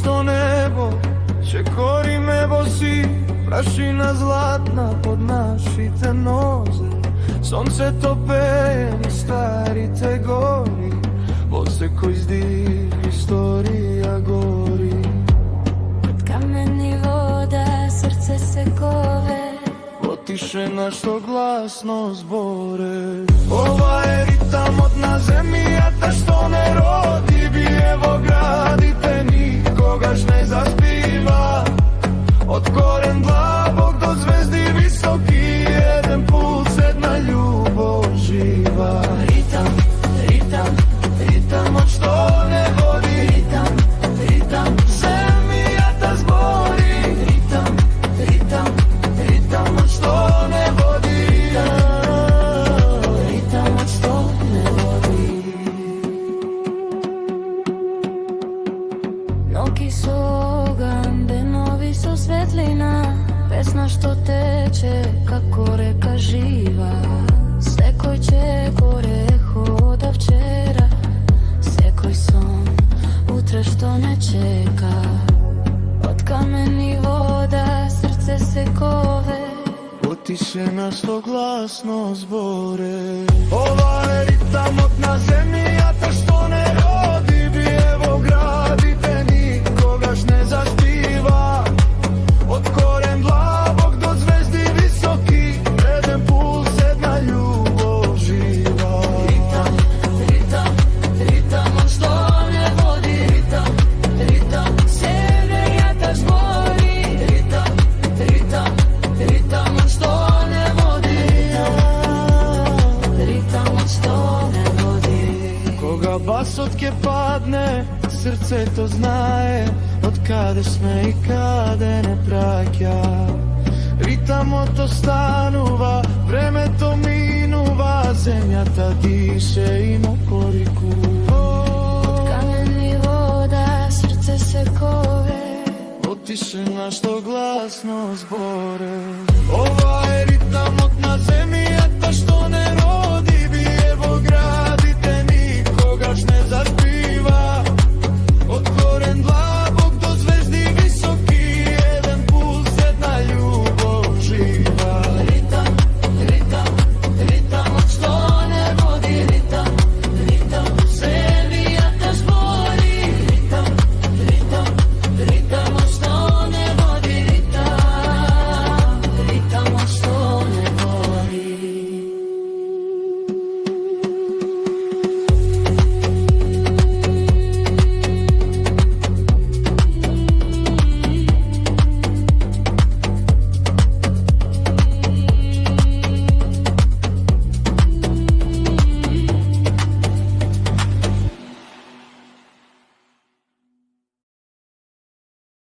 isto nebo, će gori me bosi, prašina zlatna pod našite noze. Sonce tope, ni stari te gori, voze koji zdiv, istorija gori. Od kameni voda, srce se kove, Otiše na što glasno zbore. Ova je ritam od na zemlji, a ta što ne rodi. Bijevo gradite, nikogaš ne zaspiva. Od koren Dlabog do zvezdi visoki, jedan put jedna ljubav živa. Ritam, ritam, ritam od što ne vodi. Ritam, ritam, zemlja ta zbori. Ritam, ritam, ritam od što ne vodi. Ritam od što ne vodi. noki su ogan, denovi su svetlina, pesma što teče kako reka živa. Sve koji će gore hoda včera, sve koji son utra što ne čeka. Od kameni voda, srce se kove, Otiše na što glasno zbore. Ova je ritam od na zemlji, a ta što ne rodi. Bijevo gradite, nikogaš ne zaspiva. Od koren Dlabog do zvezdi visoki, jedan puls, jedna ljubav živa. Ritam, ritam, ritam od što ne vodi. Ritam, ritam, sjeverja ta zbori. Ritam, ritam, ritam od što ne vodi. ritam od što ne vodi. Koga basotke padne, srce to znaje, od kada sme i kada ne praća. Ritam od to stanuva, vreme to minuva, zemlja ta diše i mokoriku. Od kameni voda, srce se kove, Otiše na što glasno zbor.